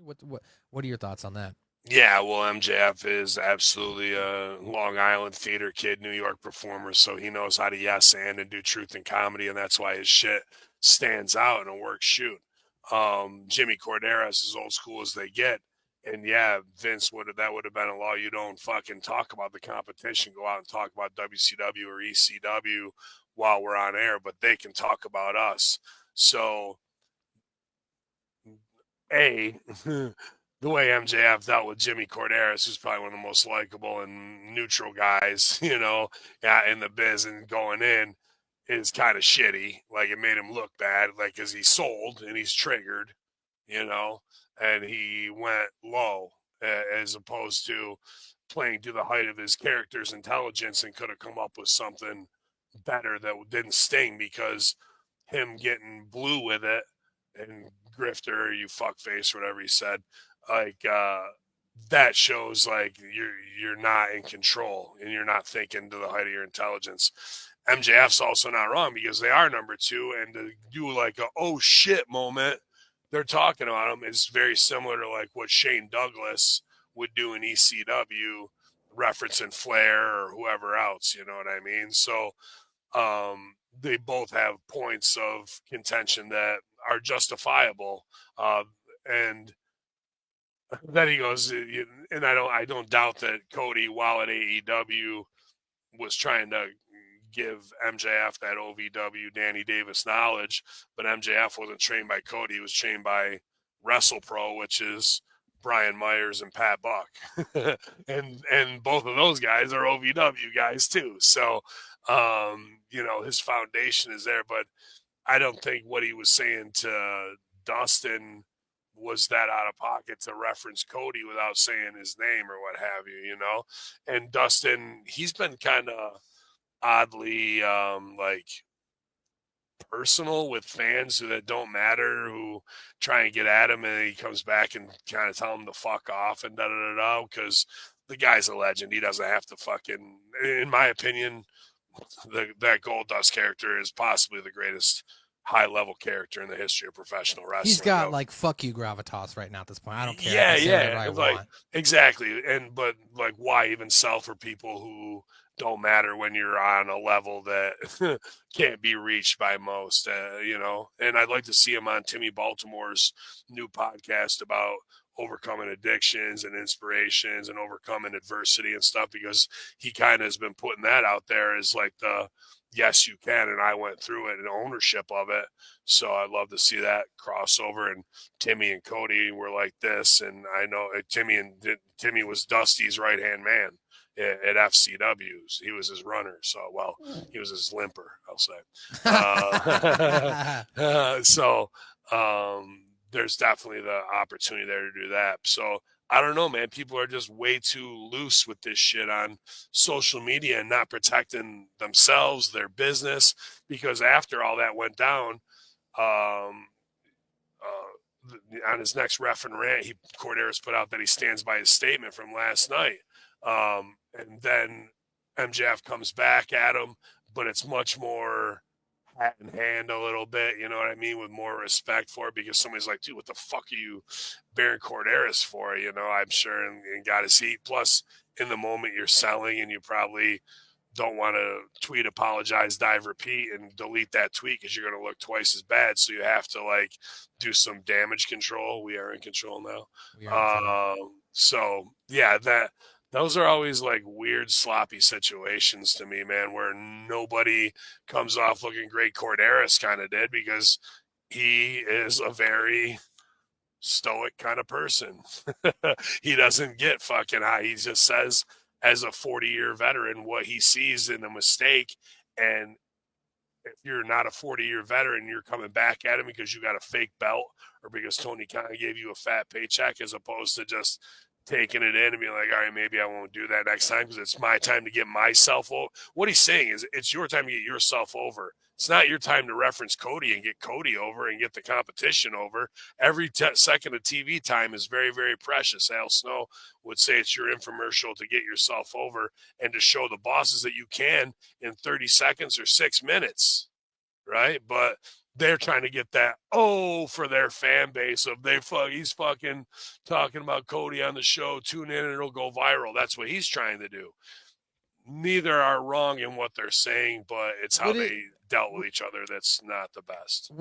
What are your thoughts on that? Yeah, well, MJF is absolutely a Long Island theater kid, New York performer, so he knows how to yes and do truth and comedy, and that's why his shit stands out and works shoot. Jimmy Corderas is old school as they get, and yeah, Vince would have been a law. You don't fucking talk about the competition. Go out and talk about WCW or ECW while we're on air, but they can talk about us. So a the way MJF dealt with Jimmy Corderas, who's probably one of the most likable and neutral guys, yeah, in the biz and going in is kind of shitty. Like it made him look bad, like because he's sold and he's triggered, you know, and he went low as opposed to playing to the height of his character's intelligence and could have come up with something better that didn't sting because him getting blue with it and grifter, you fuckface, whatever he said, like that shows like you're not in control and you're not thinking to the height of your intelligence. MJF's also not wrong because they are number two, and to do like a oh shit moment, they're talking about him is very similar to like what Shane Douglas would do in ECW, referencing Flair or whoever else. You know what I mean? So they both have points of contention that are justifiable. And then he goes, and I don't doubt that Cody, while at AEW, was trying to give MJF that OVW Danny Davis knowledge, but MJF wasn't trained by Cody; he was trained by WrestlePro, which is Brian Myers and Pat Buck, and both of those guys are OVW guys too. So, his foundation is there, but I don't think what he was saying to Dustin was that out of pocket to reference Cody without saying his name or what have you. And Dustin, he's been kind of oddly like personal with fans that don't matter who try and get at him, and he comes back and kind of tell him to fuck off and da da da da because the guy's a legend. He doesn't have to fucking, in my opinion, that Gold Dust character is possibly the greatest high level character in the history of professional He's wrestling. got like fuck you gravitas right now at this point. I don't care. I Yeah, can say whatever yeah, I like want. exactly. And but like, why even sell for people who don't matter when you're on a level that can't be reached by most? And I'd like to see him on Timmy Baltimore's new podcast about overcoming addictions and inspirations and overcoming adversity and stuff because he kind of has been putting that out there as like the yes you can, and I went through it and ownership of it. So I'd love to see that crossover. And Timmy and Cody were like this, and I know Timmy was Dusty's right hand man at FCW's. He was his runner, so well, he was his limper, I'll say. So there's definitely the opportunity there to do that. So I don't know, man. People are just way too loose with this shit on social media and not protecting themselves, their business, because after all that went down, um, on his next ref and rant, Corderas put out that he stands by his statement from last night. And then MJF comes back at him, but it's much more hat in hand a little bit, you know what I mean, with more respect for it because somebody's like, dude, what the fuck are you Baron Corderas for? I'm sure, and got his heat. Plus, in the moment you're selling and you probably don't want to tweet apologize dive repeat and delete that tweet because you're going to look twice as bad, so you have to like do some damage control. We are in control now. We are in control. So yeah, that those are always like weird sloppy situations to me, man, where nobody comes off looking great. Corderas kind of did because he is a very stoic kind of person. He doesn't get fucking high. He just says, as a 40-year veteran, what he sees in a mistake. And if you're not a 40-year veteran, you're coming back at him because you got a fake belt or because Tony Khan gave you a fat paycheck, as opposed to just taking it in and being like, all right, maybe I won't do that next time because it's my time to get myself over. What he's saying is it's your time to get yourself over. It's not your time to reference Cody and get Cody over and get the competition over. Every second of TV time is very, very precious. Al Snow would say it's your infomercial to get yourself over and to show the bosses that you can in 30 seconds or 6 minutes, right? But they're trying to get that for their fan base of he's fucking talking about Cody on the show. Tune in and it'll go viral. That's what he's trying to do. Neither are wrong in what they're saying, but it's how they dealt with each other that's not the best.